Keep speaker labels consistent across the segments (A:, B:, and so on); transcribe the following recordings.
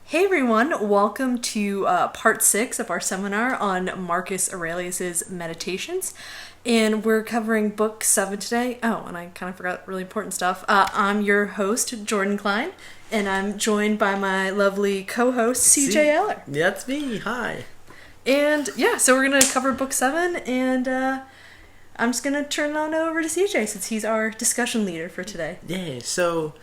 A: Hey everyone, welcome to part 6 of our seminar on Marcus Aurelius's Meditations. And we're covering book 7 today. Oh, and I kind of forgot really important stuff. I'm your host, Jordan Klein, and I'm joined by my lovely co-host, CJ Eller.
B: That's me. Hi.
A: And yeah, so we're going to cover book 7, and I'm just going to turn it on over to CJ since he's our discussion leader for today.
B: Yeah, so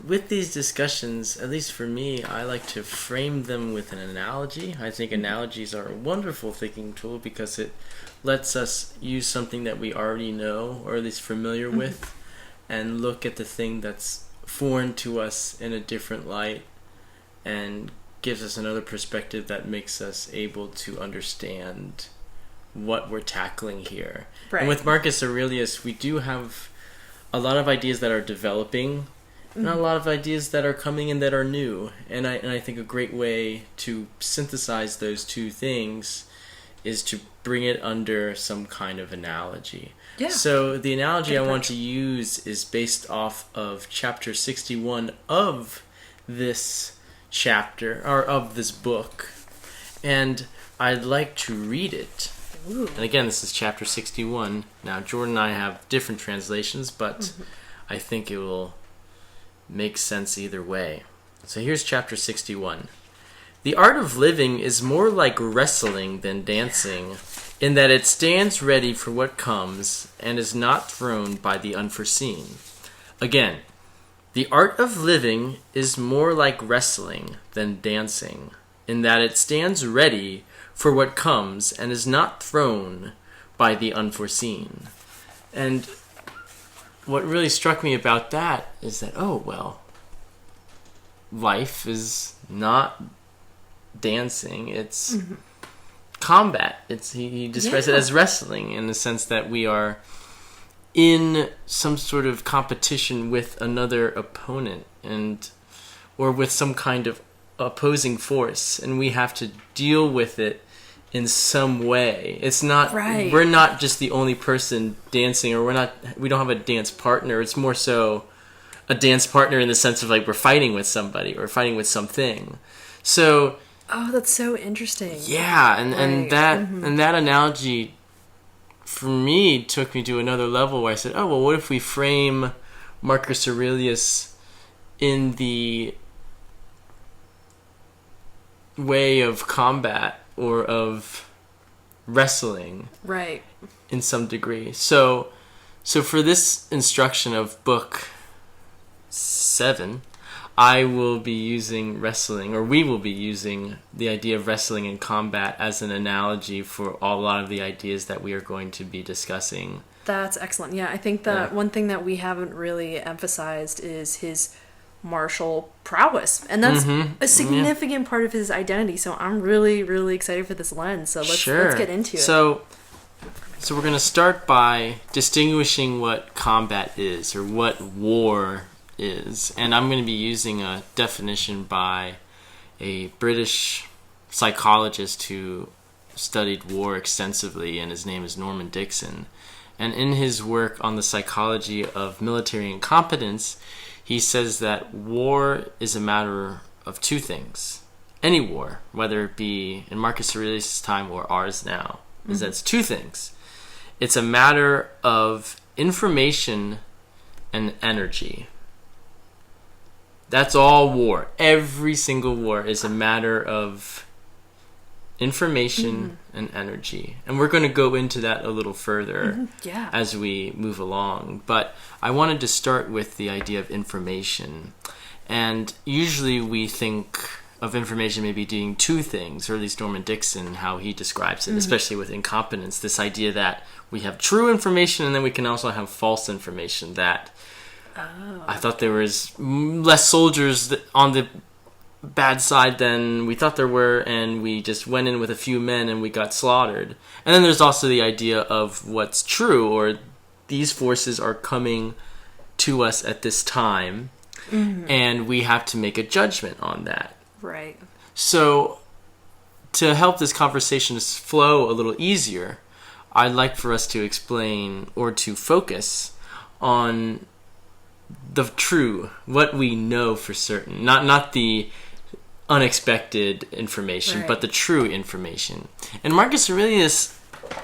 B: with these discussions, at least for me, I like to frame them with an analogy. I think analogies are a wonderful thinking tool because it lets us use something that we already know or at least familiar with and look at the thing that's foreign to us in a different light and gives us another perspective that makes us able to understand what we're tackling here. Right. And with Marcus Aurelius, we do have a lot of ideas that are developing and a lot of ideas that are coming in that are new. And I think a great way to synthesize those two things is to bring it under some kind of analogy. Yeah. So the analogy I want to use is based off of chapter 61 of this chapter, or of this book. And I'd like to read it. Ooh. And again, this is chapter 61. Now, Jordan and I have different translations, but I think it will makes sense either way. So here's chapter 61. The art of living is more like wrestling than dancing, in that it stands ready for what comes and is not thrown by the unforeseen. Again, the art of living is more like wrestling than dancing, in that it stands ready for what comes and is not thrown by the unforeseen. And what really struck me about that is that, life is not dancing, it's combat. He describes it as wrestling in the sense that we are in some sort of competition with another opponent or with some kind of opposing force, and we have to deal with it in some way. It's not we're not just the only person dancing, or we don't have a dance partner. It's more so a dance partner in the sense of like we're fighting with somebody or fighting with something. So
A: that's so interesting.
B: Yeah, and that analogy for me took me to another level where I said, what if we frame Marcus Aurelius in the way of combat or of wrestling,
A: right?
B: In some degree. So for this instruction of book 7, I will be using wrestling, or we will be using the idea of wrestling in combat as an analogy for a lot of the ideas that we are going to be discussing.
A: That's excellent. Yeah, I think that one thing that we haven't really emphasized is his martial prowess, and that's a significant part of his identity. So I'm really, really excited for this lens. So let's get into it.
B: So we're going to start by distinguishing what combat is, or what war is, and I'm going to be using a definition by a British psychologist who studied war extensively, and his name is Norman Dixon. And in his work on the psychology of military incompetence, he says that war is a matter of two things. Any war, whether it be in Marcus Aurelius' time or ours now, is that it's two things. It's a matter of information and energy. That's all war. Every single war is a matter of information and energy. And we're going to go into that a little further as we move along. But I wanted to start with the idea of information. And usually we think of information maybe doing two things, or at least Norman Dixon, how he describes it, especially with incompetence, this idea that we have true information and then we can also have false information, that I thought there was less soldiers on the bad side than we thought there were, and we just went in with a few men and we got slaughtered. And then there's also the idea of what's true, or these forces are coming to us at this time, and we have to make a judgment on that.
A: Right.
B: So to help this conversation flow a little easier, I'd like for us to explain, or to focus on the true, what we know for certain, not the unexpected information,
A: Right.
B: but the true information. And Marcus Aurelius,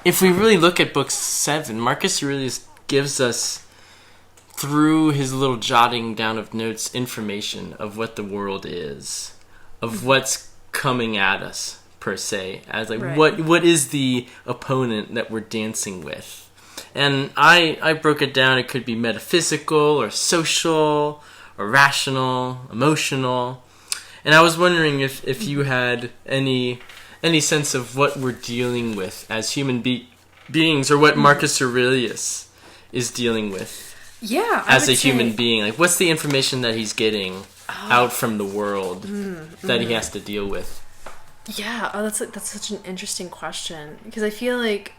B: if we really look at book 7, Marcus Aurelius gives us, through his little jotting down of notes, information of what the world is, of what's coming at us, per se, as like
A: Right.
B: what is the opponent that we're dancing with. And I broke it down. It could be metaphysical or social or rational, emotional. And I was wondering if you had any sense of what we're dealing with as human beings, or what Marcus Aurelius is dealing with
A: Yeah,
B: as a human being. Like, what's the information that he's getting out from the world that he has to deal with?
A: Yeah, that's such an interesting question, because I feel like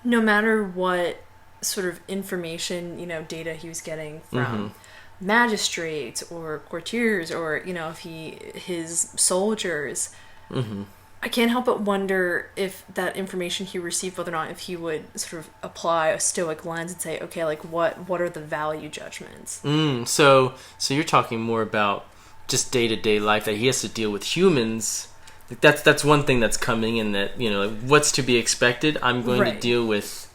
A: no matter what sort of information, data he was getting from magistrates or courtiers, or if his soldiers, I can't help but wonder if that information he received, whether or not if he would sort of apply a stoic lens and say, okay, like what are the value judgments?
B: So you're talking more about just day-to-day life, that he has to deal with humans. Like, that's one thing that's coming in, that like, what's to be expected. I'm going to deal with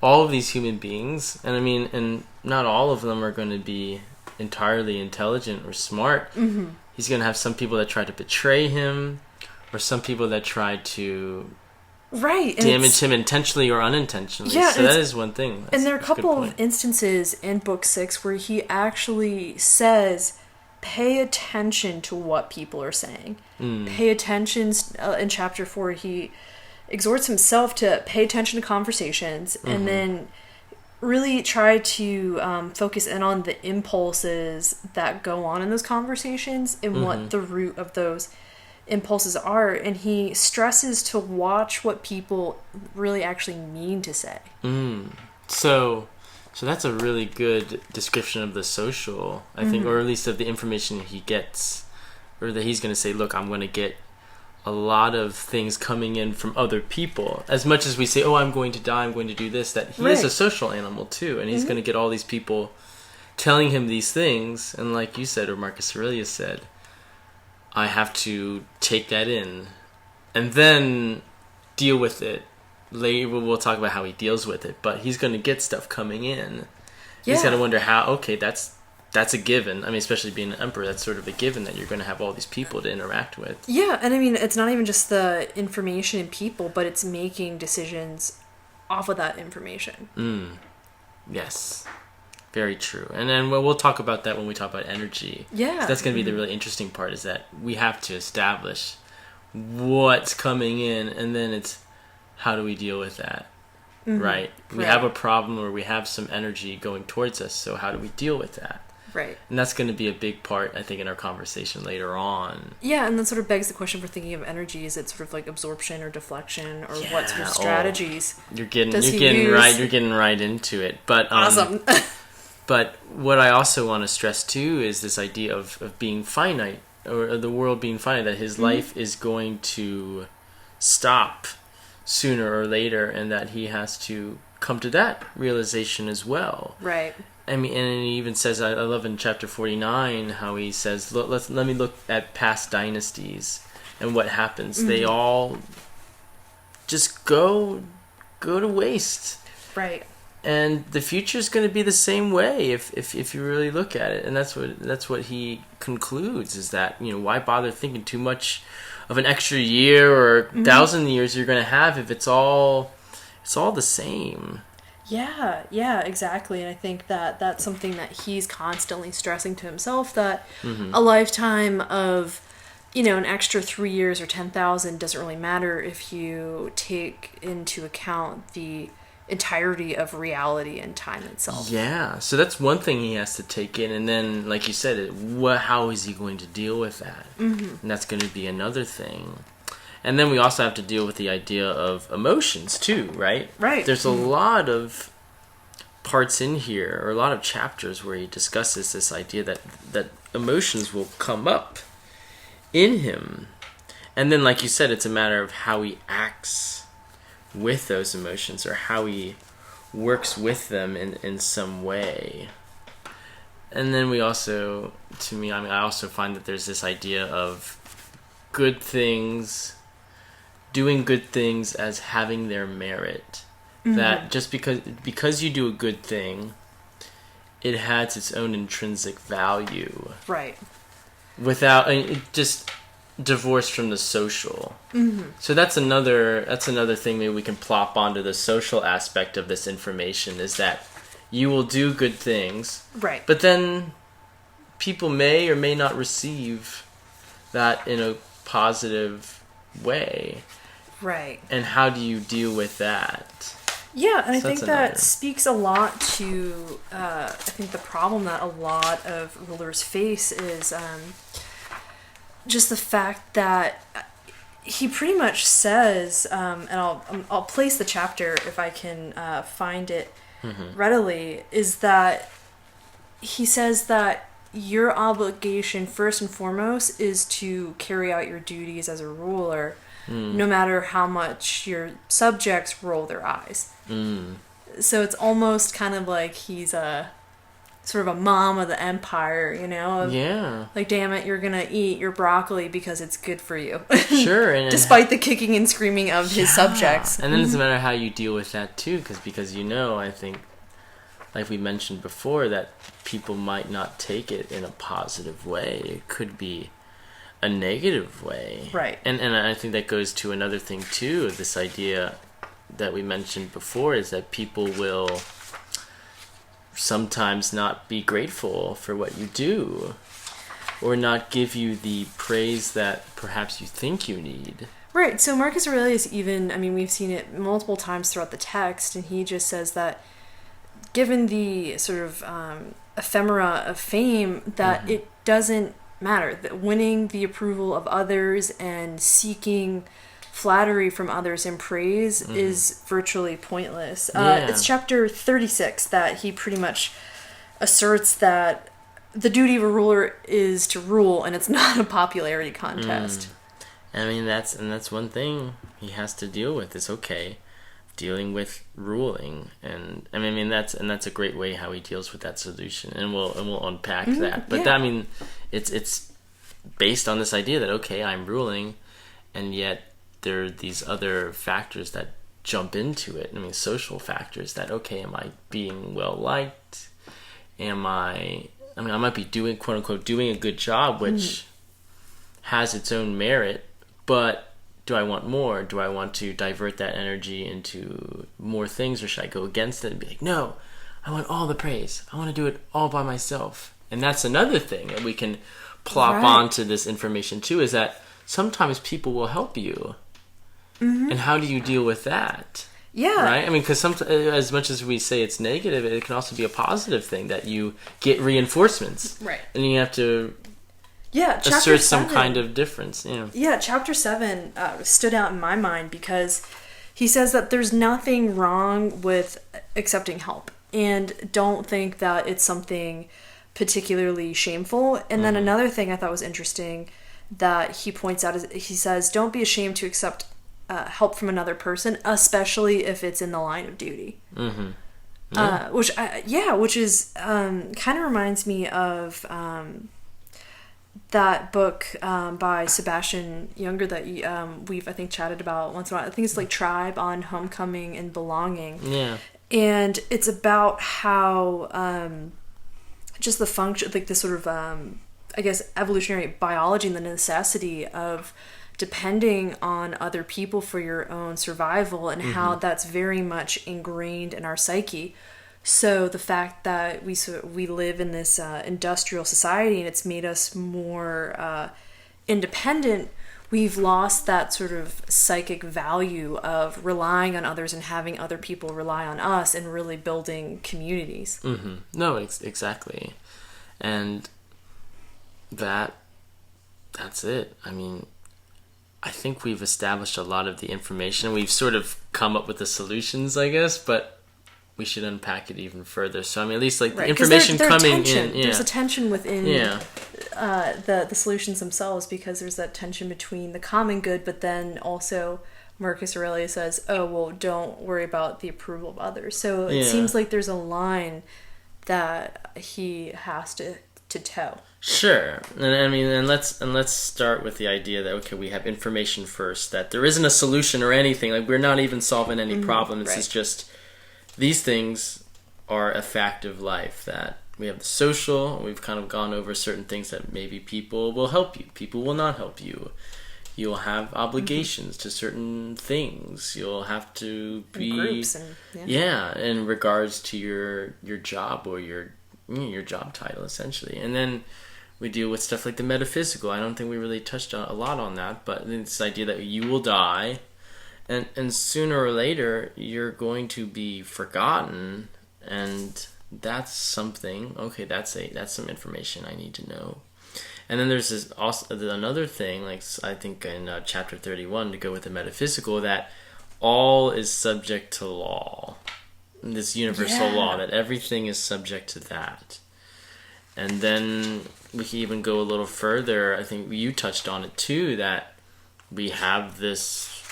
B: all of these human beings, and I mean, and not all of them are going to be entirely intelligent or smart. He's going to have some people that try to betray him, or some people that try to damage him intentionally or unintentionally.
A: Yeah,
B: so that is one thing.
A: And there are a couple of instances in book 6 where he actually says, pay attention to what people are saying. Pay attention. In chapter 4, he exhorts himself to pay attention to conversations, and then really try to focus in on the impulses that go on in those conversations, and what the root of those impulses are. And he stresses to watch what people really actually mean to say.
B: So that's a really good description of the social, I think, or at least of the information he gets, or that he's going to say, look, I'm going to get a lot of things coming in from other people. As much as we say, oh, I'm going to die, I'm going to do this, that he is a social animal too, and he's going to get all these people telling him these things. And like you said, or Marcus Aurelius said, I have to take that in and then deal with it. Later we'll talk about how he deals with it, but he's going to get stuff coming in. He's got to wonder how, okay, that's a given. I mean, especially being an emperor, that's sort of a given that you're going to have all these people to interact with. Yeah,
A: and I mean, it's not even just the information and people, but it's making decisions off of that information.
B: Yes, very true. And then we'll talk about that when we talk about energy.
A: Yeah.
B: So that's going to be the really interesting part, is that we have to establish what's coming in, and then it's how do we deal with that, right? We have a problem, or we have some energy going towards us, so how do we deal with that?
A: Right.
B: And that's going to be a big part, I think, in our conversation later on.
A: Yeah, and that sort of begs the question for thinking of energy. Is it sort of like absorption or deflection, or what sort of strategies
B: you're getting right into it. But
A: awesome.
B: But what I also want to stress too is this idea of being finite, or the world being finite, that his life is going to stop sooner or later, and that he has to come to that realization as well.
A: Right.
B: I mean, and he even says, I love in chapter 49 how he says, let me look at past dynasties and what happens. They all just go to waste.
A: Right.
B: And the future is going to be the same way if you really look at it. And that's what he concludes, is that, why bother thinking too much of an extra year or 1,000 years you're going to have if it's all the same.
A: Yeah, exactly. And I think that that's something that he's constantly stressing to himself, that a lifetime of, an extra 3 years or 10,000 doesn't really matter if you take into account the entirety of reality and time itself.
B: Yeah, so that's one thing he has to take in, and then, like you said, how is he going to deal with that? And that's going to be another thing. And then we also have to deal with the idea of emotions too, right?
A: Right.
B: There's a lot of parts in here, or a lot of chapters, where he discusses this idea that emotions will come up in him. And then, like you said, it's a matter of how he acts with those emotions, or how he works with them in some way. And then we also, I also find that there's this idea of good things, doing good things as having their merit. That just because you do a good thing, it has its own intrinsic value.
A: Right.
B: Without just divorced from the social. So that's another thing maybe we can plop onto the social aspect of this information, is that you will do good things,
A: right?
B: But then people may or may not receive that in a positive way,
A: right?
B: And how do you deal with that?
A: Yeah, and I think that speaks a lot to, I think the problem that a lot of rulers face is just the fact that he pretty much says, and I'll place the chapter if I can find it readily, is that he says that your obligation first and foremost is to carry out your duties as a ruler, no matter how much your subjects roll their eyes. So it's almost kind of like he's a sort of a mom of the empire, you know?
B: Yeah.
A: Like, damn it, you're gonna eat your broccoli because it's good for you.
B: Sure. And
A: despite the kicking and screaming of his subjects.
B: And then it's a matter of how you deal with that too, because I think, like we mentioned before, that people might not take it in a positive way. It could be a negative way.
A: Right.
B: And I think that goes to another thing too, this idea that we mentioned before, is that people will sometimes not be grateful for what you do, or not give you the praise that perhaps you think you need.
A: Right. So Marcus Aurelius we've seen it multiple times throughout the text, and he just says that given the sort of ephemera of fame, that it doesn't matter, that winning the approval of others and seeking flattery from others and praise is virtually pointless. It's chapter 36 that he pretty much asserts that the duty of a ruler is to rule, and it's not a popularity contest.
B: That's one thing he has to deal with. It's okay dealing with ruling, and that's a great way how he deals with that solution, and we'll unpack that. But it's based on this idea that okay, I'm ruling, and yet there are these other factors that jump into it. Social factors that, okay, am I being well liked? I might be doing, quote unquote, doing a good job, which has its own merit, but do I want more? Do I want to divert that energy into more things, or should I go against it and be like, no, I want all the praise. I want to do it all by myself. And that's another thing that we can plop onto this information too, is that sometimes people will help you. And how do you deal with that?
A: Yeah.
B: Right? Because as much as we say it's negative, it can also be a positive thing that you get reinforcements.
A: Right.
B: And you have to
A: Chapter
B: assert some
A: 7,
B: kind of difference.
A: Yeah, chapter 7 stood out in my mind because he says that there's nothing wrong with accepting help, and don't think that it's something particularly shameful. And then another thing I thought was interesting that he points out is he says, don't be ashamed to accept help from another person, especially if it's in the line of duty. Which is kind of reminds me of that book by Sebastian Junger that we've I think chatted about once in a while. I think it's like Tribe on Homecoming and Belonging.
B: Yeah.
A: And it's about how just the function, like the sort of I guess evolutionary biology and the necessity of depending on other people for your own survival, and how that's very much ingrained in our psyche. So the fact that we live in this industrial society, and it's made us more independent, we've lost that sort of psychic value of relying on others and having other people rely on us, and really building communities.
B: No, exactly. And that's it. I think we've established a lot of the information. We've sort of come up with the solutions, I guess, but we should unpack it even further. So, at least the information coming in. Yeah.
A: There's a tension within the solutions themselves, because there's that tension between the common good, but then also Marcus Aurelius says, oh, well, don't worry about the approval of others. So it seems like there's a line that he has to toe.
B: Sure. And I mean, and let's start with the idea that okay, we have information first, that there isn't a solution or anything. Like we're not even solving any problem. This
A: right.
B: is just these things are a fact of life, that we have the social, we've kind of gone over certain things that maybe people will help you, people will not help you. You'll have obligations to certain things. You'll have to be
A: Groups and
B: in regards to your job or your job title essentially. And then we deal with stuff like the metaphysical. I don't think we really touched on a lot on that, but this idea that you will die, and sooner or later you're going to be forgotten, and that's something. Okay, that's some information I need to know. And then there's this also another thing, like I think in chapter 31, to go with the metaphysical, that all is subject to law, this universal law, that everything is subject to that. And then we can even go a little further. I think you touched on it too, that we have this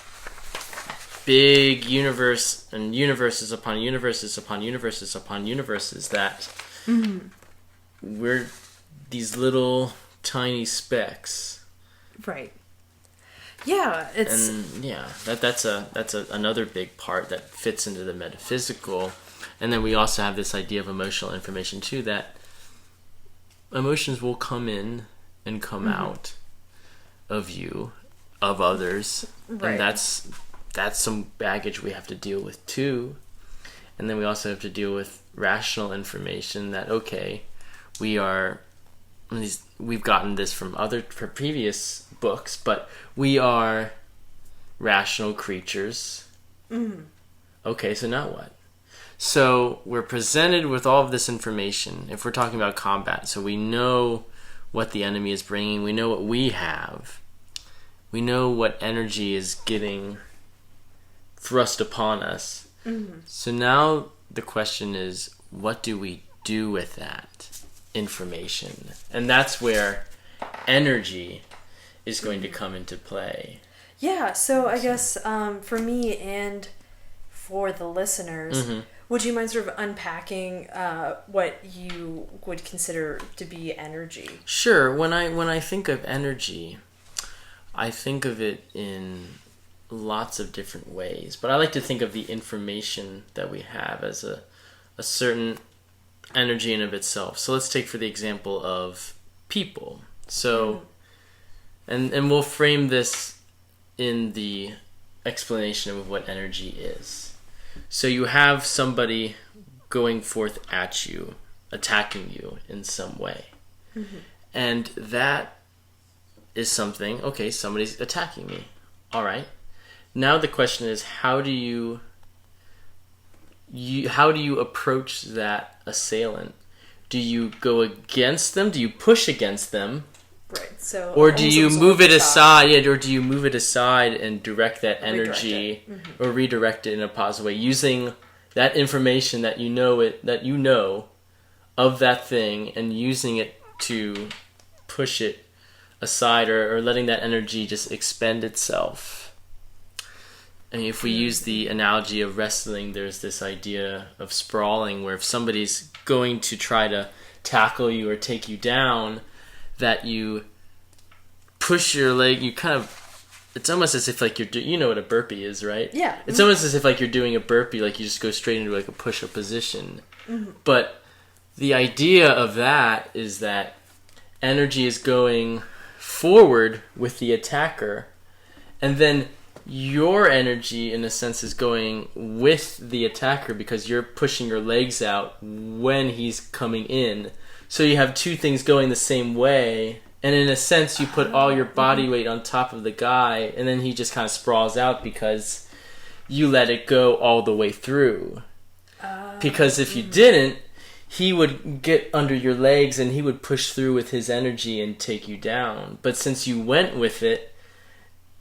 B: big universe, and universes upon universes upon universes upon universes, that we're these little tiny specks.
A: Right. Yeah, it's
B: that's another big part that fits into the metaphysical. And then we also have this idea of emotional information too, that emotions will come in and come out of you, of others,
A: right.
B: And that's some baggage we have to deal with too. And then we also have to deal with rational information, that okay, we've gotten this from previous books, but we are rational creatures. Okay, so now what? So we're presented with all of this information. If we're talking about combat, so we know what the enemy is bringing, we know what we have, we know what energy is getting thrust upon us. So now the question is, what do we do with that information? And that's where energy is going to come into play.
A: Yeah, so I guess for me and for the listeners, would you mind sort of unpacking what you would consider to be energy?
B: Sure. When I think of energy, I think of it in lots of different ways, but I like to think of the information that we have as a certain energy in of itself. So let's take for the example of people. So, and we'll frame this in the explanation of what energy is. So you have somebody going forth at you, attacking you in some way. And that is something, okay, somebody's attacking me. All right. Now the question is, how do you approach that assailant? Do you go against them? Do you push against them?
A: Right. So,
B: or do you move it aside? Yeah, or do you move it aside and direct that energy, or redirect it in a positive way, using that information that you know of that thing, and using it to push it aside, or letting that energy just expend itself? I mean, if we use the analogy of wrestling, there's this idea of sprawling, where if somebody's going to try to tackle you or take you down, that you push your leg, you kind of, it's almost as if like you know what a burpee is, right?
A: Yeah.
B: It's almost as if like you're doing a burpee, like you just go straight into like a push-up position. But the idea of that is that energy is going forward with the attacker, and then your energy, in a sense, is going with the attacker because you're pushing your legs out when he's coming in. So you have two things going the same way, and in a sense, you put all your body weight on top of the guy, and then he just kind of sprawls out because you let it go all the way through. Because if you didn't, he would get under your legs and he would push through with his energy and take you down. But since you went with it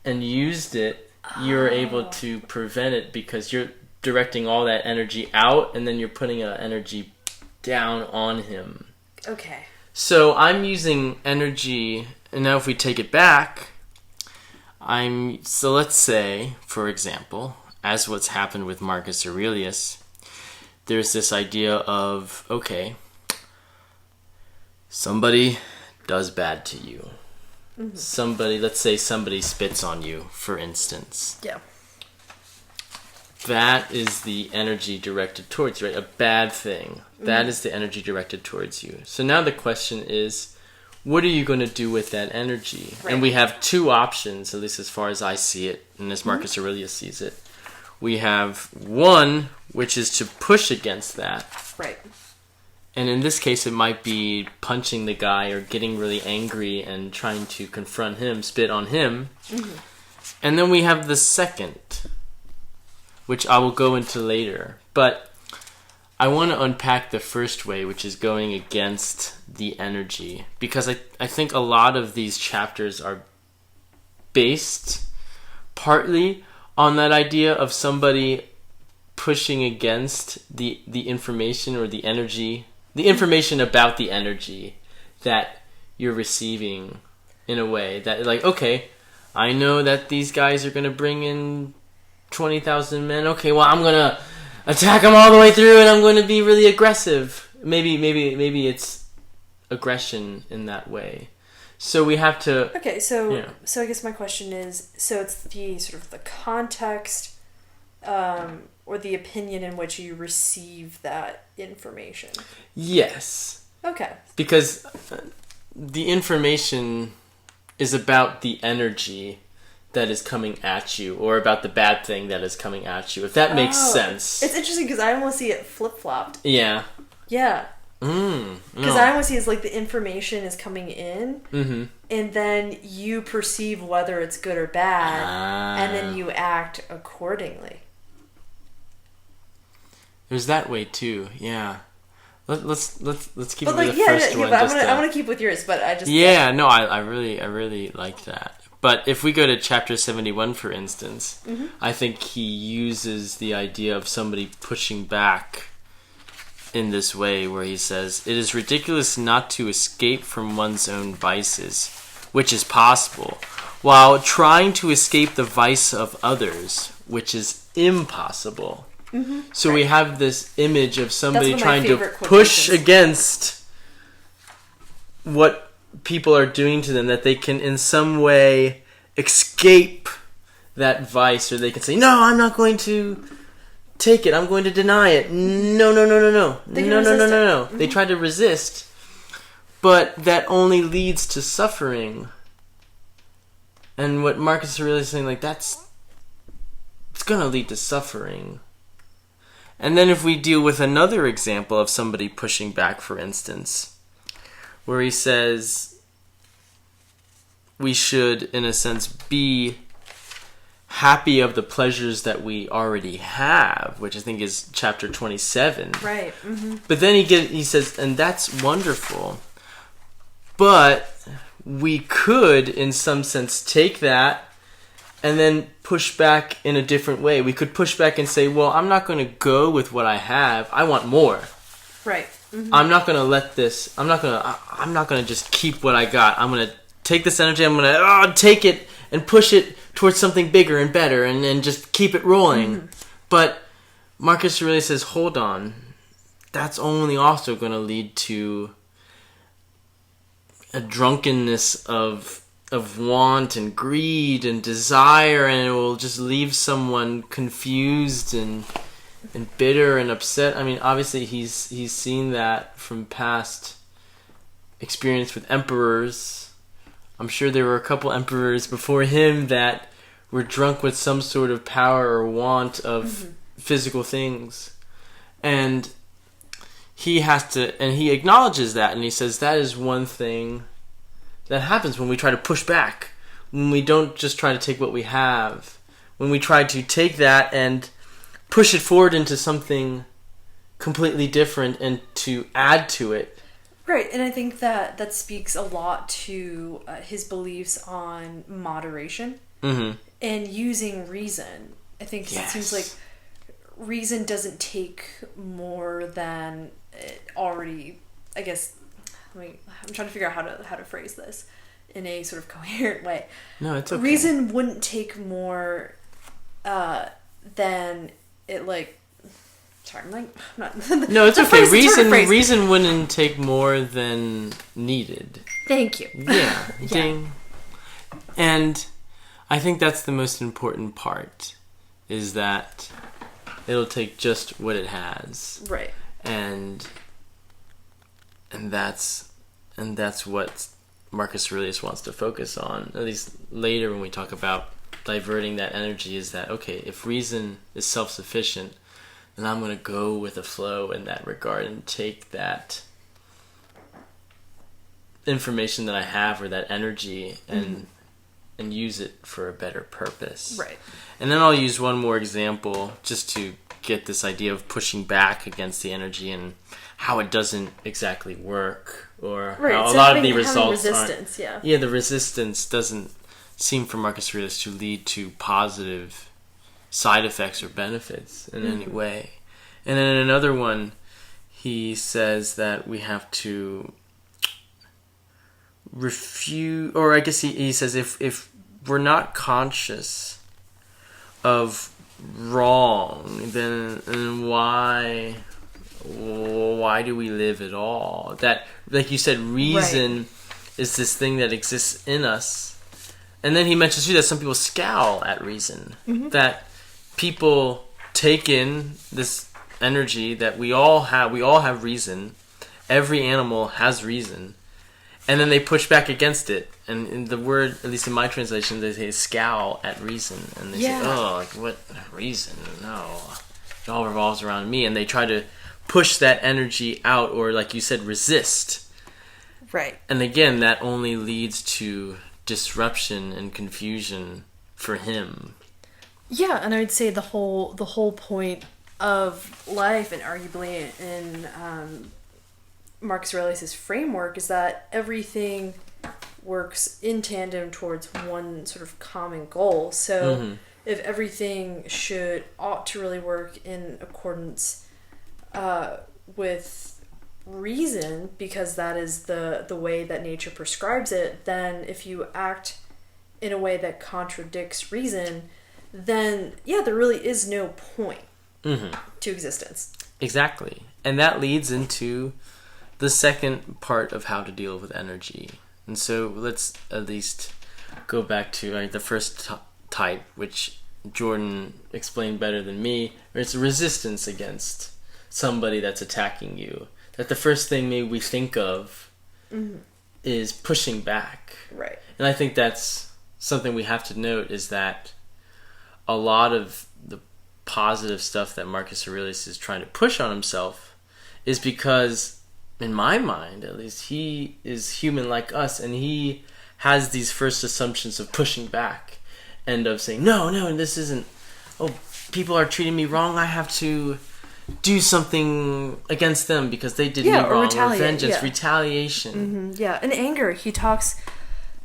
B: and used it, you're able to prevent it because you're directing all that energy out, and then you're putting energy down on him.
A: Okay.
B: So I'm using energy, and now if we take it back, so let's say, for example, as what's happened with Marcus Aurelius, there's this idea of, okay, somebody does bad to you. Mm-hmm. Let's say somebody spits on you, for instance.
A: Yeah.
B: That is the energy directed towards you, right? A bad thing. That is the energy directed towards you. So now the question is, what are you going to do with that energy? Right. And we have two options, at least as far as I see it, and as Marcus Aurelius sees it. We have one, which is to push against that.
A: Right.
B: And in this case, it might be punching the guy or getting really angry and trying to confront him, spit on him. Mm-hmm. And then we have the second, which I will go into later. But I want to unpack the first way, which is going against the energy. Because I think a lot of these chapters are based partly on that idea of somebody pushing against the information or the energy, the information about the energy that you're receiving, in a way that, like, okay, I know that these guys are going to bring in 20,000 men. Okay, well, I'm going to attack them all the way through and I'm going to be really aggressive. Maybe it's aggression in that way. So we have to...
A: Okay, so I guess my question is, so it's the sort of the context or the opinion in which you receive that information.
B: Yes.
A: Okay.
B: Because the information is about the energy that is coming at you, or about the bad thing that is coming at you, if that makes sense.
A: It's interesting because I almost see it flip-flopped.
B: Yeah.
A: Yeah. Because I almost see it's like the information is coming in, and then you perceive whether it's good or bad, and then you act accordingly.
B: There's that way too, yeah. Let's keep it with the first one.
A: But I want to keep with yours, but I just
B: no, I really like that. But if we go to chapter 71, for instance, I think he uses the idea of somebody pushing back in this way, where he says, "It is ridiculous not to escape from one's own vices, which is possible, while trying to escape the vice of others, which is impossible." So we have this image of somebody trying to push against what people are doing to them, that they can in some way escape that vice, or they can say, "No, I'm not going to take it. I'm going to deny it. No. No. They try to resist, but that only leads to suffering. And what Marcus Aurelius is saying, like, it's going to lead to suffering. And then if we deal with another example of somebody pushing back, for instance, where he says we should, in a sense, be happy of the pleasures that we already have, which I think is chapter 27.
A: Right.
B: But then he says, and that's wonderful, but we could, in some sense, take that and then push back in a different way. We could push back and say, well, I'm not going to go with what I have. I want more.
A: Right.
B: I'm not going to let this, I'm not going to just keep what I got. I'm going to take this energy, I'm going to take it and push it towards something bigger and better, and just keep it rolling. But Marcus Aurelius says, hold on. That's only also going to lead to a drunkenness of want and greed and desire, and it will just leave someone confused and bitter and upset. I mean, obviously he's seen that from past experience with emperors. I'm sure there were a couple emperors before him that were drunk with some sort of power or want of physical things. And he acknowledges that, and he says that is one thing that happens when we try to push back, when we don't just try to take what we have, when we try to take that and push it forward into something completely different and to add to it.
A: Right, and I think that speaks a lot to his beliefs on moderation and using reason. I think it seems like reason doesn't take more than it already, I guess. I'm trying to figure out how to phrase this in a sort of coherent way.
B: No, it's okay.
A: Reason wouldn't take more than it, like, Sorry, I'm like, not.
B: No, it's okay.
A: Reason.
B: Reason wouldn't take more than needed.
A: Thank you.
B: Yeah. Ding. And I think that's the most important part, is that it'll take just what it has.
A: Right.
B: And that's what Marcus Aurelius wants to focus on, at least later when we talk about diverting that energy, is that, okay, if reason is self-sufficient, then I'm going to go with the flow in that regard and take that information that I have, or that energy, and use it for a better purpose.
A: Right.
B: And then I'll use one more example just to get this idea of pushing back against the energy and how it doesn't exactly work, or how a lot of the results
A: resistance,
B: aren't. Yeah, the resistance doesn't seem for Marcus Aurelius to lead to positive side effects or benefits in any way. And then in another one, he says that we have to refuse, or I guess he says if we're not conscious of wrong, then why do we live at all? That, like you said, reason is this thing that exists in us. And then he mentions too that some people scowl at reason. That people take in this energy that we all have reason. Every animal has reason. And then they push back against it. And in the word, at least in my translation, they say scowl at reason. And they say, oh, like, what reason? No. It all revolves around me. And they try to push that energy out, or, like you said, resist.
A: Right.
B: And again, that only leads to disruption and confusion for him.
A: Yeah, and I would say the whole point of life, and arguably in Marcus Aurelius' framework, is that everything works in tandem towards one sort of common goal. So if everything ought to really work in accordance with reason, because that is the way that nature prescribes it, then if you act in a way that contradicts reason, then there really is no point to existence.
B: Exactly. And that leads into the second part of how to deal with energy. And so let's at least go back to the first type, which Jordan explained better than me, where it's resistance against somebody that's attacking you. That the first thing maybe we think of is pushing back.
A: Right.
B: And I think that's something we have to note, is that a lot of the positive stuff that Marcus Aurelius is trying to push on himself is because, in my mind at least, he is human like us, and he has these first assumptions of pushing back and of saying, no, this isn't, people are treating me wrong, I have to do something against them because they did me wrong, or vengeance, retaliation.
A: Yeah, in anger, he talks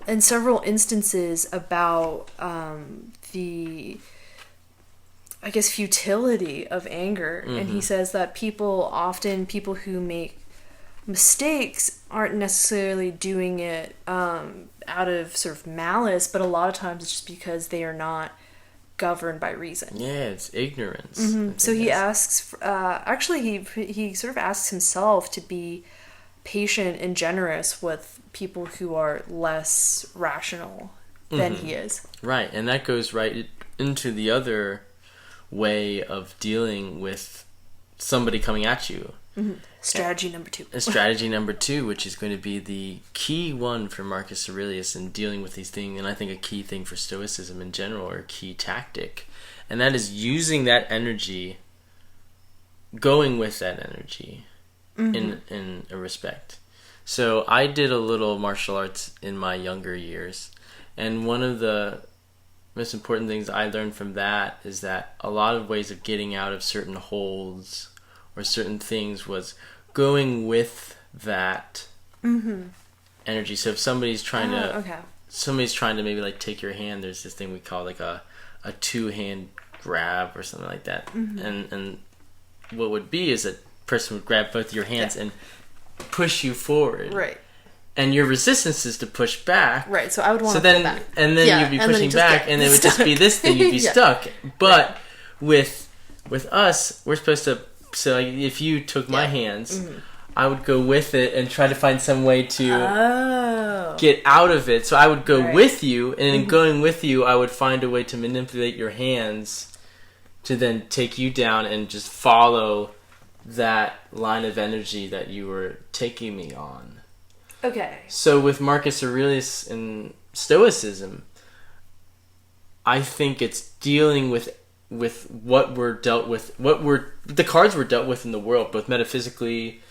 A: in several instances about the, I guess, futility of anger. And he says that people who make mistakes aren't necessarily doing it out of sort of malice, but a lot of times it's just because they are not governed by reason.
B: Yeah, it's ignorance.
A: So he asks, he sort of asks himself to be patient and generous with people who are less rational than he is.
B: Right, and that goes right into the other way of dealing with somebody coming at you.
A: Strategy number 2.
B: Strategy number 2, which is going to be the key one for Marcus Aurelius in dealing with these things, and I think a key thing for Stoicism in general, or a key tactic, and that is using that energy, going with that energy in a respect. So I did a little martial arts in my younger years, and one of the most important things I learned from that is that a lot of ways of getting out of certain holds or certain things was going with that energy. So if somebody's trying to maybe like take your hand, there's this thing we call like a 2-hand grab or something like that. And what would be is a person would grab both your hands and push you forward.
A: Right.
B: And your resistance is to push back.
A: Right, so I would want to pull back.
B: And then you'd be pushing back, and it would just be this thing, you'd be stuck. But with us, we're supposed to So like, if you took my hands, I would go with it and try to find some way to get out of it. So I would go with you, and in going with you, I would find a way to manipulate your hands to then take you down and just follow that line of energy that you were taking me on.
A: Okay.
B: So with Marcus Aurelius and Stoicism, I think it's dealing with what we're dealt with, the cards we're dealt with in the world, both metaphysically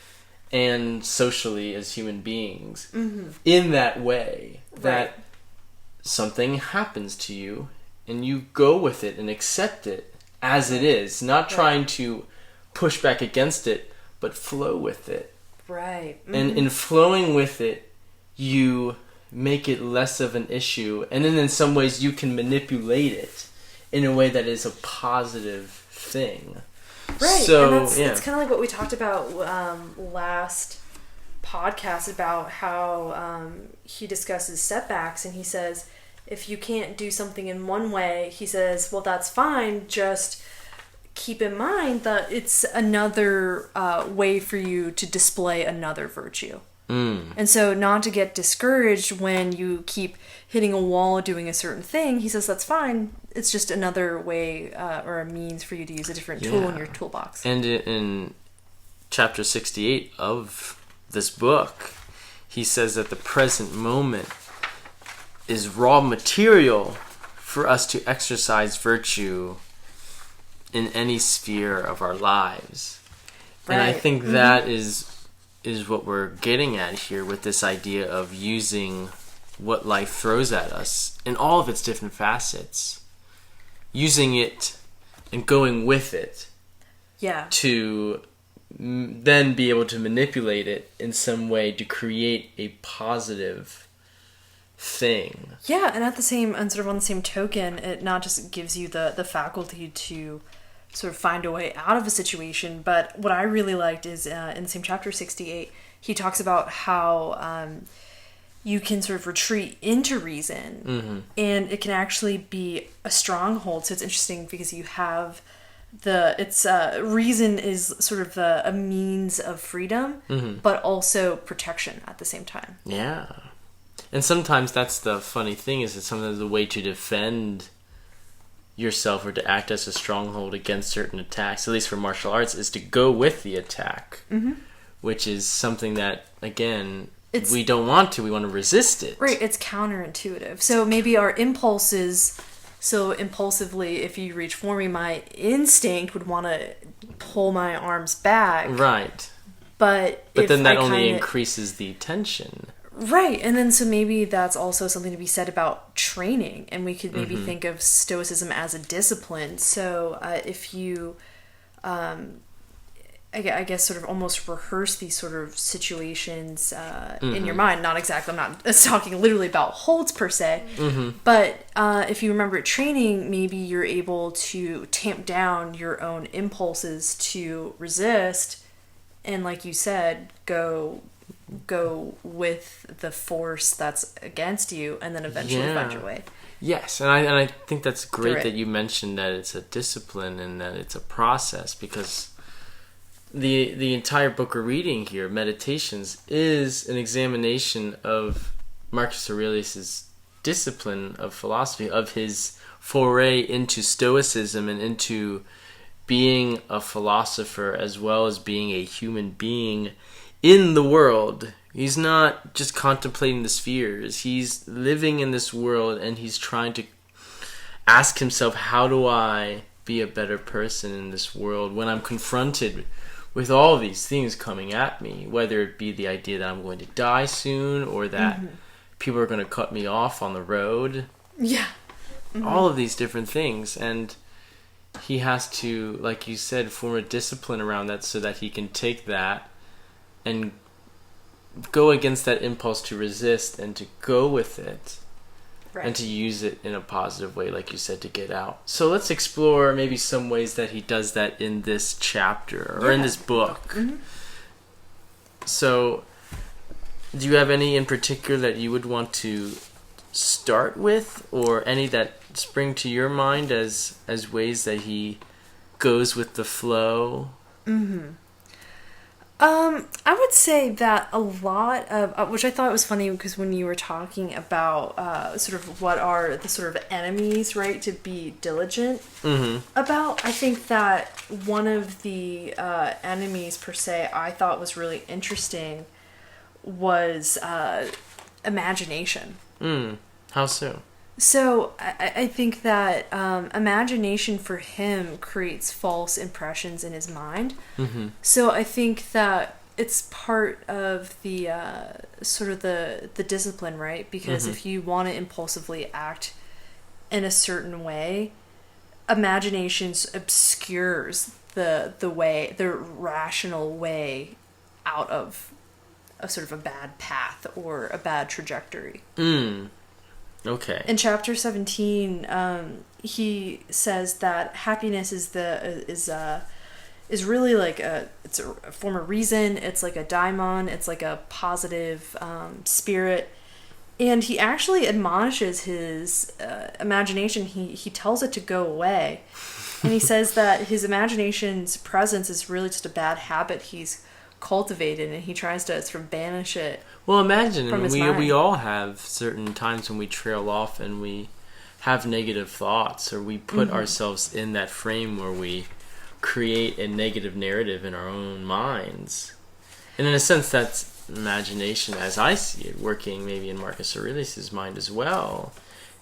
B: and socially as human beings, in that way that something happens to you and you go with it and accept it as it is, not trying to push back against it, but flow with it.
A: Right.
B: And in flowing with it, you make it less of an issue, and then in some ways you can manipulate it in a way that is a positive thing.
A: Right.
B: So,
A: and it's kind of like what we talked about last podcast about how he discusses setbacks, and he says if you can't do something in one way, he says, well, that's fine, just keep in mind that it's another way for you to display another virtue. And so not to get discouraged when you keep hitting a wall doing a certain thing, he says that's fine. It's just another way or a means for you to use a different tool in your toolbox.
B: And in chapter 68 of this book, he says that the present moment is raw material for us to exercise virtue in any sphere of our lives. Right. And I think that is what we're getting at here with this idea of using what life throws at us in all of its different facets, using it and going with it to then be able to manipulate it in some way to create a positive thing.
A: Yeah, and sort of on the same token, it not just gives you the faculty to sort of find a way out of a situation, but what I really liked is in the same chapter 68, he talks about how you can sort of retreat into reason, and it can actually be a stronghold. So it's interesting because you have reason is sort of a means of freedom, but also protection at the same time.
B: Yeah. And sometimes that's the funny thing, is that sometimes the way to defend yourself or to act as a stronghold against certain attacks, at least for martial arts, is to go with the attack, which is something that, again, we don't want to. We want to resist it.
A: Right, it's counterintuitive. So maybe our impulses, so impulsively, if you reach for me, my instinct would want to pull my arms back.
B: Right.
A: But
B: then that only increases the tension.
A: Right, and then so maybe that's also something to be said about training, and we could maybe think of Stoicism as a discipline. So if you, I guess, sort of almost rehearse these sort of situations in your mind, not exactly, I'm not talking literally about holds per se, but if you remember training, maybe you're able to tamp down your own impulses to resist, and like you said, go with the force that's against you, and then eventually find your way.
B: Yes, and I think that's great that you mentioned that it's a discipline and that it's a process, because the entire book we're reading here, Meditations, is an examination of Marcus Aurelius's discipline of philosophy, of his foray into Stoicism and into being a philosopher as well as being a human being in the world. He's not just contemplating the spheres. He's living in this world, and he's trying to ask himself, how do I be a better person in this world when I'm confronted with all these things coming at me, whether it be the idea that I'm going to die soon or that people are going to cut me off on the road. Yeah. All of these different things. And he has to, like you said, form a discipline around that so that he can take that and go against that impulse to resist and to go with it, and to use it in a positive way, like you said, to get out. So let's explore maybe some ways that he does that in this chapter or in this book. So do you have any in particular that you would want to start with, or any that spring to your mind as ways that he goes with the flow
A: I would say that a lot of, which I thought was funny because when you were talking about sort of what are the sort of enemies, right, to be diligent about, I think that one of the enemies per se I thought was really interesting was imagination.
B: How so?
A: So I think that imagination for him creates false impressions in his mind. So I think that it's part of the sort of the discipline, right? Because if you want to impulsively act in a certain way, imagination obscures the rational way out of a sort of a bad path or a bad trajectory.
B: Okay.
A: In chapter 17, he says that happiness is really like it's a form of reason. It's like a daimon. It's like a positive spirit, and he actually admonishes his imagination. He tells it to go away, and he says that his imagination's presence is really just a bad habit he's cultivated, and he tries to sort of banish it.
B: Well, imagine
A: from his
B: we
A: mind.
B: all have certain times when we trail off and we have negative thoughts, or we put ourselves in that frame where we create a negative narrative in our own minds. And in a sense, that's imagination, as I see it, working maybe in Marcus Aurelius' mind as well.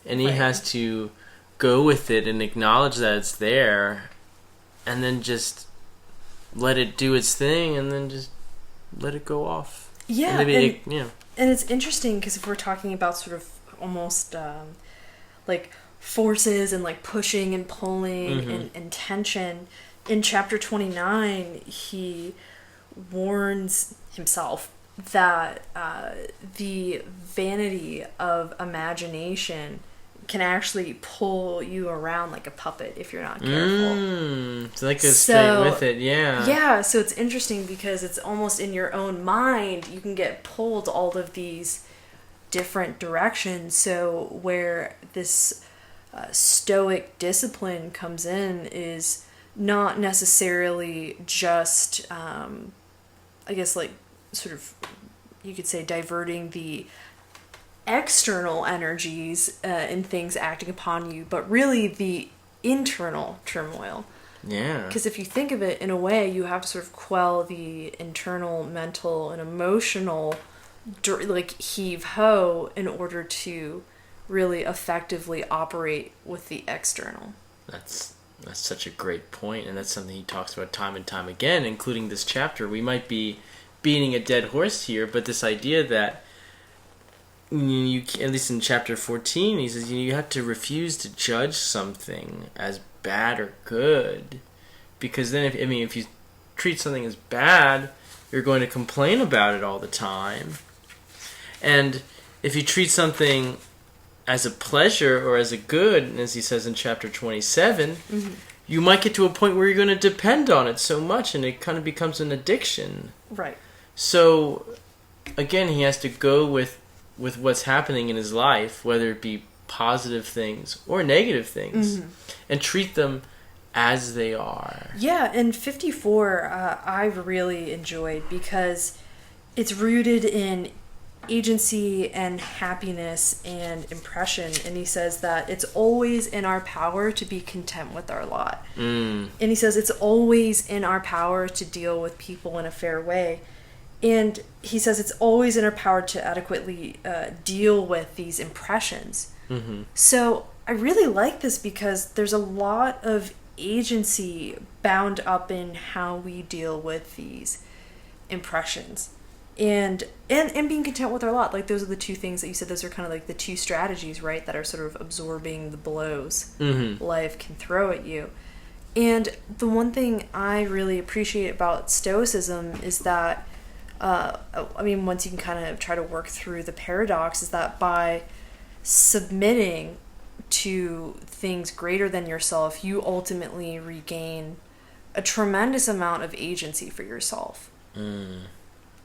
B: And he has to go with it and acknowledge that it's there, and then just let it do its thing, and then just let it go off.
A: Yeah,
B: and
A: it's interesting because if we're talking about sort of almost like forces and like pushing and pulling and tension, in chapter 29, he warns himself that the vanity of imagination can actually pull you around like a puppet if you're not careful.
B: So that goes straight with it, yeah.
A: Yeah, so it's interesting because it's almost in your own mind. You can get pulled all of these different directions. So where this stoic discipline comes in is not necessarily just, I guess, like, sort of, you could say, diverting the external energies and things acting upon you, but really the internal turmoil.
B: Yeah.
A: Because if you think of it in a way, you have to sort of quell the internal, mental, and emotional, like, heave-ho in order to really effectively operate with the external.
B: That's such a great point, and that's something he talks about time and time again, including this chapter. We might be beating a dead horse here, but this idea that you, at least in chapter 14, he says you have to refuse to judge something as bad or good, because then if you treat something as bad, you're going to complain about it all the time, and if you treat something as a pleasure or as a good, and as he says in chapter 27, you might get to a point where you're going to depend on it so much, and it kind of becomes an addiction.
A: Right.
B: So again, he has to go with what's happening in his life, whether it be positive things or negative things, and treat them as they are.
A: Yeah, and 54 I've really enjoyed because it's rooted in agency and happiness and impression, and he says that it's always in our power to be content with our lot. And he says it's always in our power to deal with people in a fair way. And he says it's always in our power to adequately deal with these impressions. So I really like this because there's a lot of agency bound up in how we deal with these impressions. And being content with our lot. Like, those are the two things that you said. Those are kind of like the two strategies, right, that are sort of absorbing the blows life can throw at you. And the one thing I really appreciate about Stoicism is that once you can kind of try to work through the paradox, is that by submitting to things greater than yourself, you ultimately regain a tremendous amount of agency for yourself.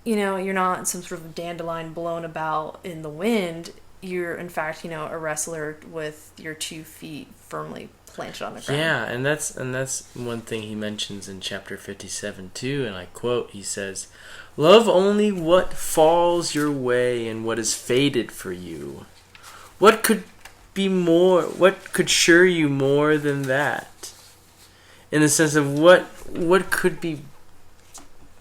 A: You know, you're not some sort of dandelion blown about in the wind. you're in fact, a wrestler with your 2 feet firmly planted on the ground.
B: Yeah, and that's one thing he mentions in chapter 57 too, and I quote, he says, "Love only what falls your way and what is fated for you. What could sure you more than that?" In the sense of what could be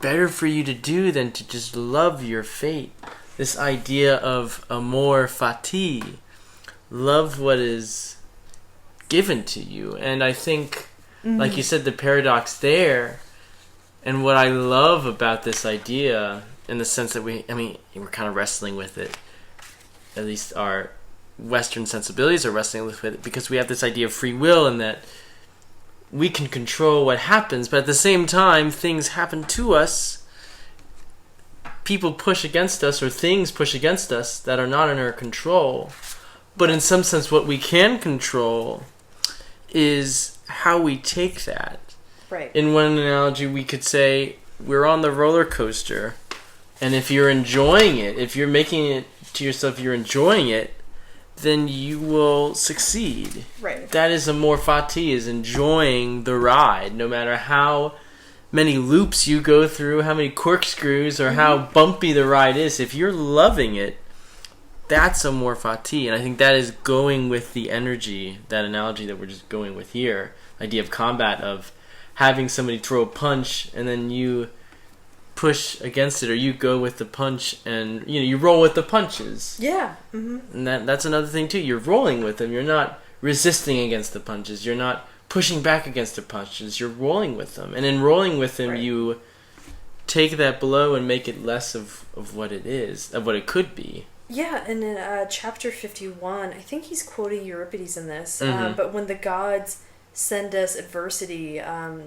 B: better for you to do than to just love your fate. This idea of amor fati, love what is given to you. And I think, like you said, the paradox there, and what I love about this idea, in the sense that we're kind of wrestling with it, at least our Western sensibilities are wrestling with it, because we have this idea of free will, and that we can control what happens, but at the same time, things happen to us. People push against us, or things push against us that are not in our control. But in some sense, what we can control is how we take that.
A: Right.
B: In one analogy, we could say we're on the roller coaster, and if you're enjoying it, if you're making it to yourself, you're enjoying it, then you will succeed.
A: Right.
B: That is amor fati, is enjoying the ride, no matter how many loops you go through, how many corkscrews, or how bumpy the ride is. If you're loving it, that's amor fati. And I think that is going with the energy, that analogy that we're just going with here, idea of combat, of having somebody throw a punch and then you push against it, or you go with the punch and you roll with the punches.
A: Yeah.
B: And that's another thing too. You're rolling with them. You're not resisting against the punches. You're not pushing back against the punches. You're rolling with them. And in rolling with them, you take that blow and make it less of what it is, of what it could be.
A: Yeah, and in chapter 51, I think he's quoting Euripides in this, but when the gods send us adversity,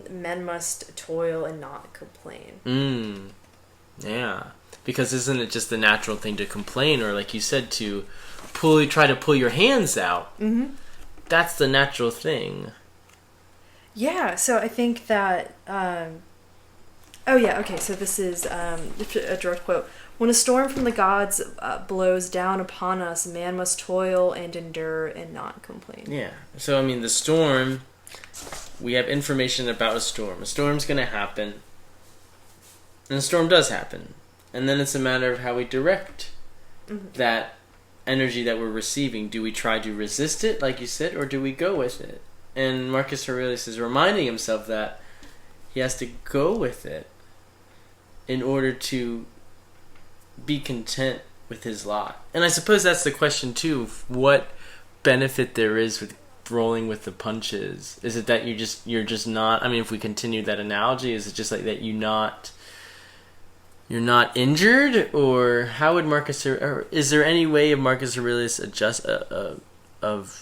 A: men must toil and not complain.
B: Yeah. Because isn't it just the natural thing to complain, or like you said, to try to pull your hands out? That's the natural thing. Yeah,
A: so I think that... so this is a direct quote. "When a storm from the gods blows down upon us, man must toil and endure and not complain."
B: Yeah. So, the storm, we have information about a storm. A storm's going to happen, and a storm does happen. And then it's a matter of how we direct that energy that we're receiving. Do we try to resist it, like you said, or do we go with it? And Marcus Aurelius is reminding himself that he has to go with it in order to be content with his lot. And I suppose that's the question too, what benefit there is with rolling with the punches. Is it that you're just not, if we continue that analogy, is it just like that you're not injured? Or how would or is there any way of Marcus Aurelius of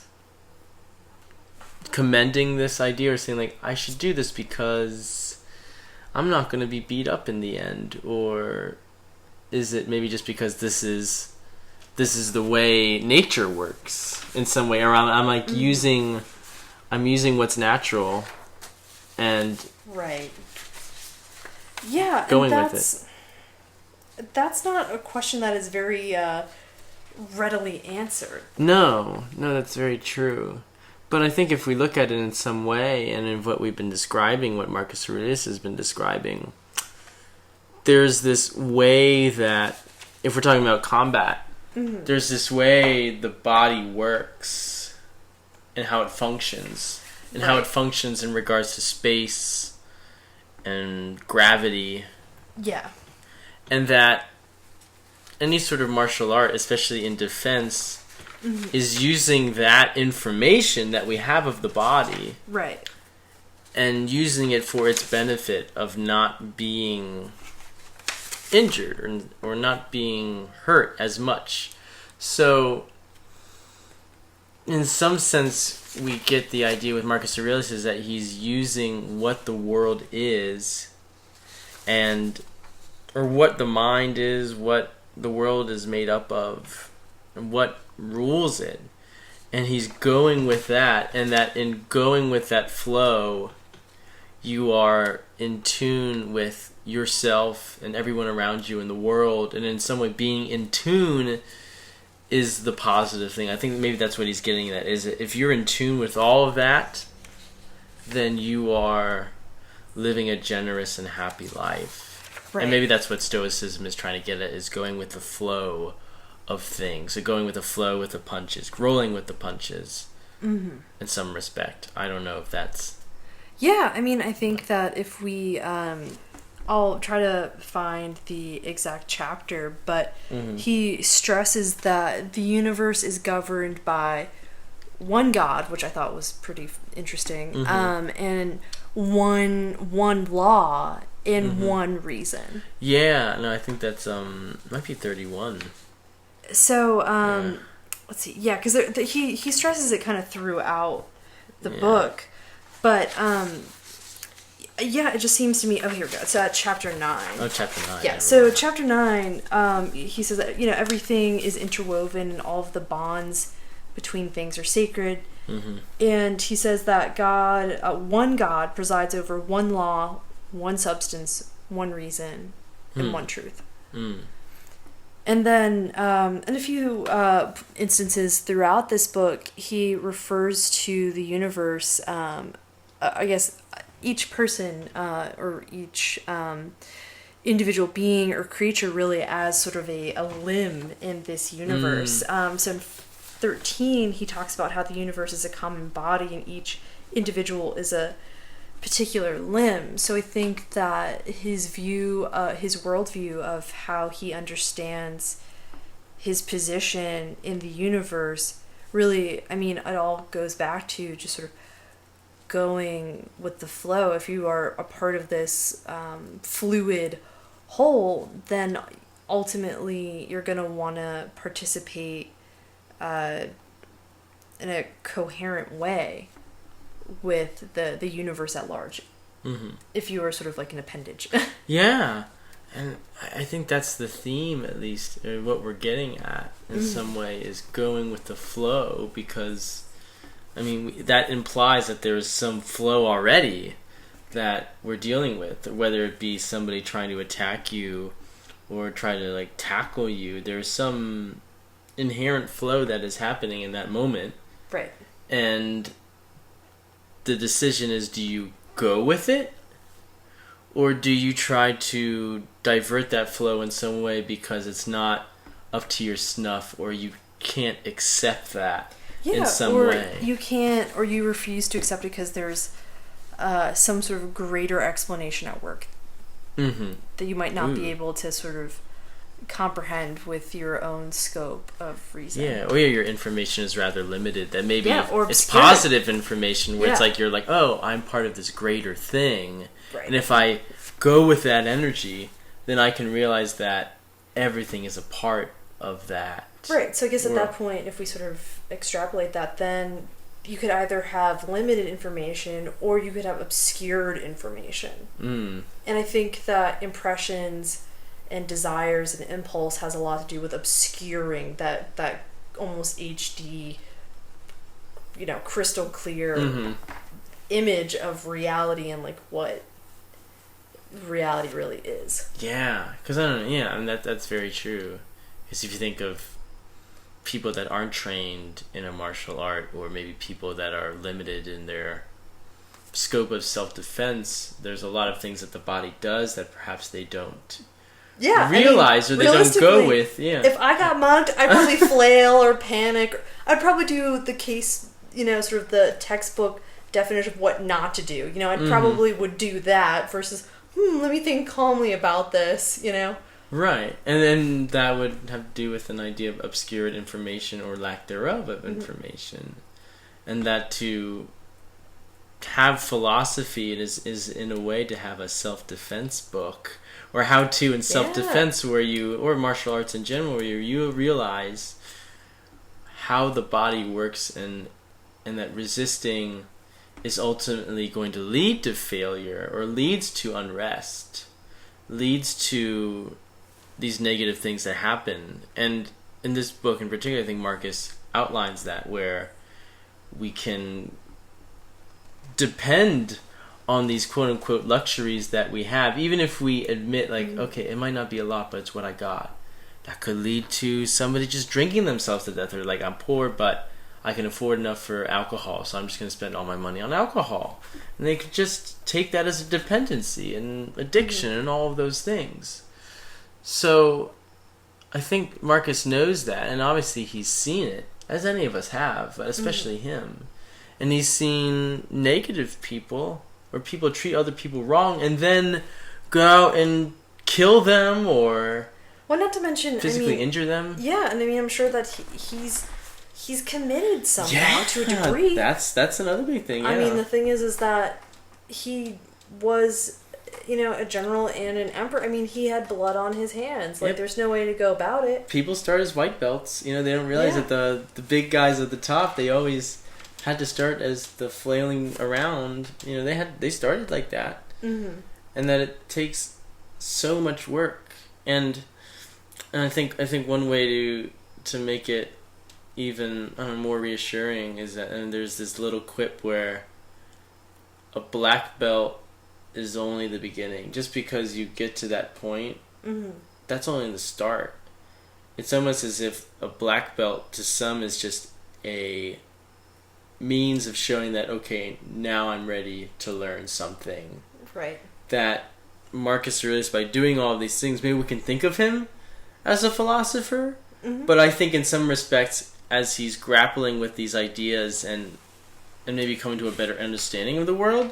B: commending this idea, or saying like, I should do this because I'm not going to be beat up in the end? Or is it maybe just because this is the way nature works in some way, or I'm using what's natural and going with it?
A: That's not a question that is very readily answered.
B: No, that's very true. But I think if we look at it in some way, and in what we've been describing, what Marcus Aurelius has been describing, there's this way that, if we're talking about combat, there's this way the body works and how it functions. And how it functions in regards to space and gravity.
A: Yeah.
B: And that any sort of martial art, especially in defense, is using that information that we have of the body, and using it for its benefit of not being injured or not being hurt as much. So, in some sense, we get the idea with Marcus Aurelius is that he's using what the world is, or what the mind is, what the world is made up of, and what rules it, and he's going with that, and that in going with that flow, you are in tune with yourself and everyone around you in the world, and in some way being in tune is the positive thing. I think maybe that's what he's getting at, is if you're in tune with all of that, then you are living a generous and happy life. Right. And maybe that's what Stoicism is trying to get at, is going with the flow of things. So going with the flow with the punches, rolling with the punches in some respect. I don't know if that's...
A: Yeah, I mean, I think that if we... I'll try to find the exact chapter, but he stresses that the universe is governed by one God, which I thought was pretty interesting, and one law and one reason.
B: Yeah, no, I think that's might be 31.
A: So let's see, yeah, because he stresses it kind of throughout the book, but yeah, it just seems to me. Oh, here we go. It's chapter 9.
B: Oh, chapter 9.
A: Yeah. So chapter 9, he says that everything is interwoven, and all of the bonds between things are sacred. And he says that God, one God, presides over one law, one substance, one reason, and one truth. And then, in a few instances throughout this book, he refers to the universe. I guess each person or each individual being or creature really as sort of a limb in this universe. So in 13, he talks about how the universe is a common body and each individual is a particular limb. So I think that his view, his worldview of how he understands his position in the universe, really, I mean, it all goes back to just sort of going with the flow. If you are a part of this fluid whole, then ultimately you're going to want to participate in a coherent way with the universe at large. If you are sort of like an appendage.
B: Yeah, and I think that's the theme, at least, or what we're getting at in some way, is going with the flow, because I mean, that implies that there is some flow already that we're dealing with, whether it be somebody trying to attack you or try to like tackle you. There's some inherent flow that is happening in that moment.
A: Right.
B: And the decision is, do you go with it? Or do you try to divert that flow in some way because it's not up to your snuff, or you can't accept that in some way?
A: You can't, or you refuse to accept it because there's some sort of greater explanation at work that you might not be able to sort of comprehend with your own scope of reason.
B: Yeah, or your information is rather limited. That maybe it's positive information where it's like you're like, oh, I'm part of this greater thing. Right. And if I go with that energy, then I can realize that everything is a part of that.
A: Right. So I guess at that point, if we sort of extrapolate that, then you could either have limited information or you could have obscured information. And I think that impressions and desires and impulse has a lot to do with obscuring that almost HD, crystal clear image of reality and like what reality really is.
B: Yeah, because I don't know. Yeah, I mean that's very true. Because if you think of people that aren't trained in a martial art, or maybe people that are limited in their scope of self-defense, there's a lot of things that the body does that perhaps they don't realize, or they don't go with. Yeah.
A: If I got mugged, I'd probably flail or panic. I'd probably do the case, sort of the textbook definition of what not to do. I probably would do that versus, let me think calmly about this,
B: Right. And then that would have to do with an idea of obscured information or lack thereof of information. And that to have philosophy is in a way to have a self-defense book, or how to in self-defense where you, or martial arts in general, where you realize how the body works, and that resisting is ultimately going to lead to failure, or leads to unrest, leads to these negative things that happen. And in this book in particular, I think Marcus outlines that, where we can depend on these quote-unquote luxuries that we have, even if we admit, like, okay, it might not be a lot, but it's what I got. that could lead to somebody just drinking themselves to death. Or like, I'm poor, but I can afford enough for alcohol, so I'm just going to spend all my money on alcohol. And they could just take that as a dependency and addiction and all of those things. So I think Marcus knows that, and obviously he's seen it, as any of us have, but especially him. And he's seen negative people, or people treat other people wrong, and then go out and kill them, or
A: well, not to mention
B: physically injure them.
A: Yeah, and I mean, I'm sure that he's committed somehow to a degree.
B: That's another big thing. Yeah.
A: I mean, the thing is that he was, a general and an emperor. I mean, he had blood on his hands. Like, there's no way to go about it.
B: People start as white belts. They don't realize that the big guys at the top, they always had to start as the flailing around. They started like that, and that it takes so much work. And I think one way to make it even more reassuring is that, and there's this little quip where a black belt is only the beginning. Just because you get to that point, that's only the start. It's almost as if a black belt to some is just a means of showing that, okay, now I'm ready to learn something.
A: Right.
B: That Marcus Aurelius, by doing all of these things, maybe we can think of him as a philosopher, but I think in some respects, as he's grappling with these ideas and maybe coming to a better understanding of the world,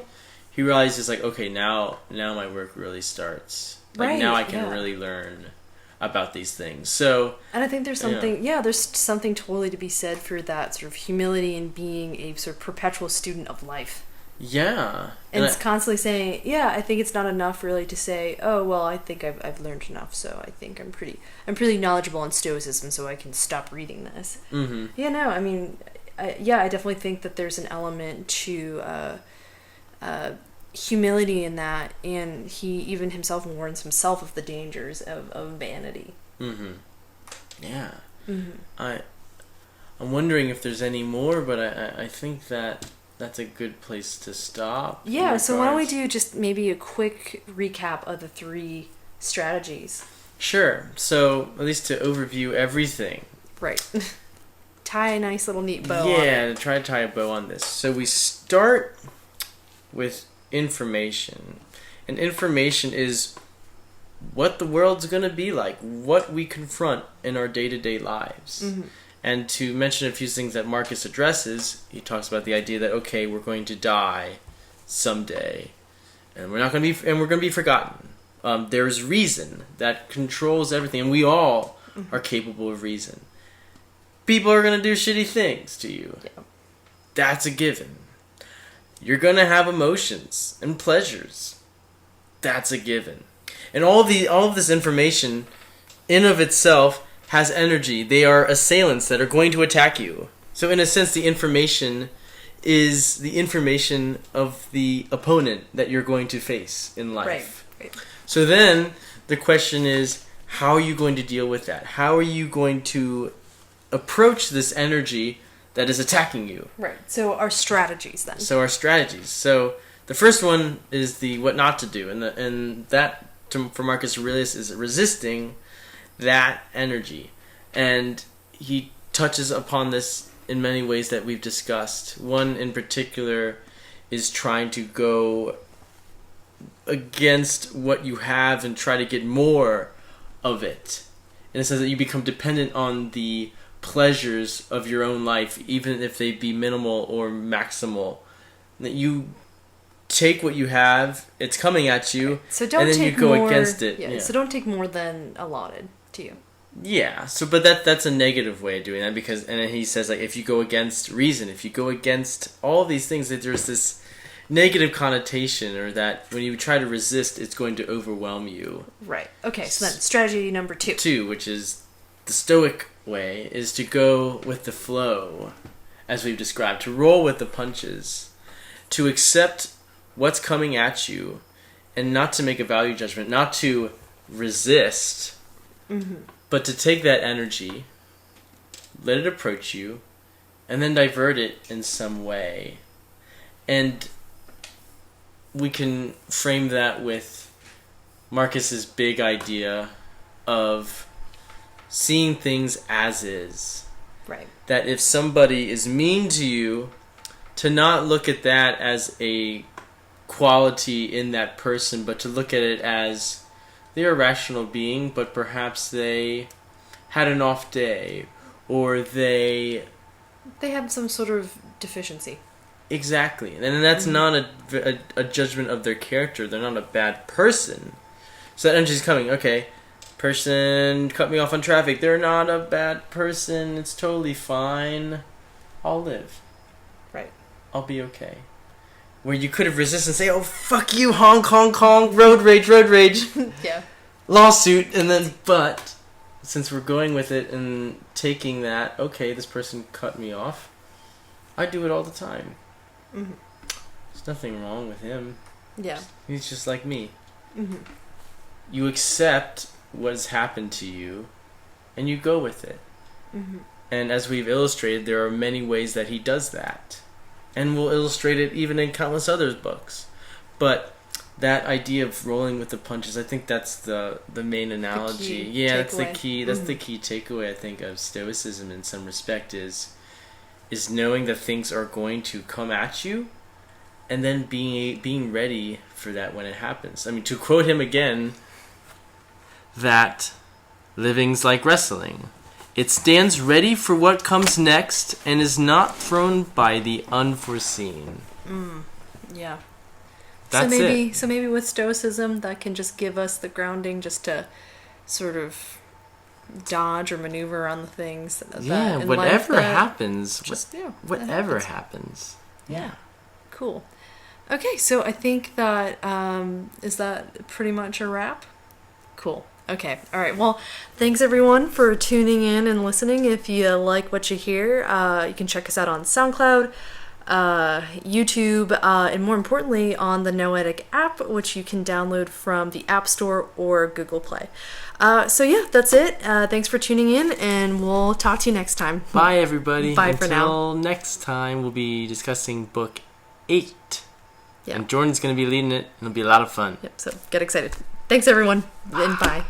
B: he realizes, like, okay, now my work really starts. Like, now I can really learn about these things. So, and
A: I think there's something, there's something totally to be said for that sort of humility and being a sort of perpetual student of life.
B: Yeah.
A: And it's constantly saying, I think it's not enough really to say, oh, well, I think I've learned enough, so I think I'm pretty knowledgeable on Stoicism, so I can stop reading this. Mm-hmm. Yeah, no, I mean, I definitely think that there's an element to humility in that, and he even himself warns himself of the dangers of vanity. Mm-hmm.
B: Yeah. Mm-hmm. I'm wondering if there's any more, but I think that's a good place to stop.
A: Yeah, so why don't we do just maybe a quick recap of the 3 strategies?
B: Sure. So, at least to overview everything.
A: Right. Tie a nice little neat bow on it.
B: Yeah, try to tie a bow on this. So we start with information. And information is what the world's going to be like, what we confront in our day-to-day lives. Mm-hmm. And to mention a few things that Marcus addresses, he talks about the idea that, okay, we're going to die someday, and we're going to be forgotten. There's reason that controls everything, and we all are capable of reason. People are going to do shitty things to you. Yeah. That's a given. You're going to have emotions and pleasures. That's a given. And all of this information, in of itself, has energy. They are assailants that are going to attack you. So in a sense, the information is the information of the opponent that you're going to face in life. Right. So then the question is, how are you going to deal with that? How are you going to approach this energy that is attacking you? Right.
A: So our strategies then.
B: So the first one is the what not to do, and that for Marcus Aurelius is resisting that energy. And he touches upon this in many ways that we've discussed. One in particular is trying to go against what you have and try to get more of it. In a sense that you become dependent on the pleasures of your own life, even if they be minimal or maximal. That you take what you have, it's coming at you,
A: so don't
B: and then
A: take
B: you go
A: more,
B: against it.
A: Yeah, so don't take more than allotted to you.
B: Yeah, but that's a negative way of doing that, and then he says, like, if you go against reason, if you go against all these things, that there's this negative connotation, or that when you try to resist, it's going to overwhelm you.
A: Right. Okay, so then strategy number 2.
B: 2, which is the Stoic way, is to go with the flow, as we've described, to roll with the punches, to accept what's coming at you, and not to make a value judgment, not to resist, but to take that energy, let it approach you, and then divert it in some way. And we can frame that with Marcus's big idea of seeing things as is.
A: Right.
B: That if somebody is mean to you, to not look at that as a quality in that person, but to look at it as they're a rational being, but perhaps they had an off day, or they
A: have some sort of deficiency.
B: Exactly. And that's not a judgment of their character. They're not a bad person. So that energy's coming. Okay, person cut me off on traffic. They're not a bad person. It's totally fine. I'll live.
A: Right.
B: I'll be okay. Where you could have resisted and say, oh, fuck you, honk, honk, honk, road rage,
A: Yeah.
B: lawsuit, and then, but since we're going with it and taking that, okay, this person cut me off, I do it all the time.
A: Mm-hmm.
B: There's nothing wrong with him.
A: Yeah.
B: He's just like me.
A: Mm-hmm.
B: You accept what has happened to you, and you go with it.
A: Mm-hmm.
B: And as we've illustrated, there are many ways that he does that. And we'll illustrate it even in countless other books. But that idea of rolling with the punches, I think that's the main analogy. That's the key. That's the key takeaway, I think, of Stoicism in some respect is knowing that things are going to come at you, and then being ready for that when it happens. I mean, to quote him again, that living's like wrestling. It stands ready for what comes next and is not thrown by the unforeseen.
A: Yeah.
B: That's it.
A: So maybe with Stoicism, that can just give us the grounding just to sort of dodge or maneuver on the things.
B: Whatever happens.
A: Whatever
B: happens.
A: Yeah. Cool. Okay, so I think that is that pretty much a wrap? Cool. Okay. All right. Well, thanks everyone for tuning in and listening. If you like what you hear, you can check us out on SoundCloud, YouTube, and more importantly on the Noetic app, which you can download from the App Store or Google Play. So yeah, that's it. Thanks for tuning in, and we'll talk to you next time.
B: Bye, everybody.
A: Bye for now.
B: Until next time, we'll be discussing book 8.
A: Yeah.
B: And Jordan's going to be leading it, and it'll be a lot of fun.
A: Yep. So get excited. Thanks everyone, and bye.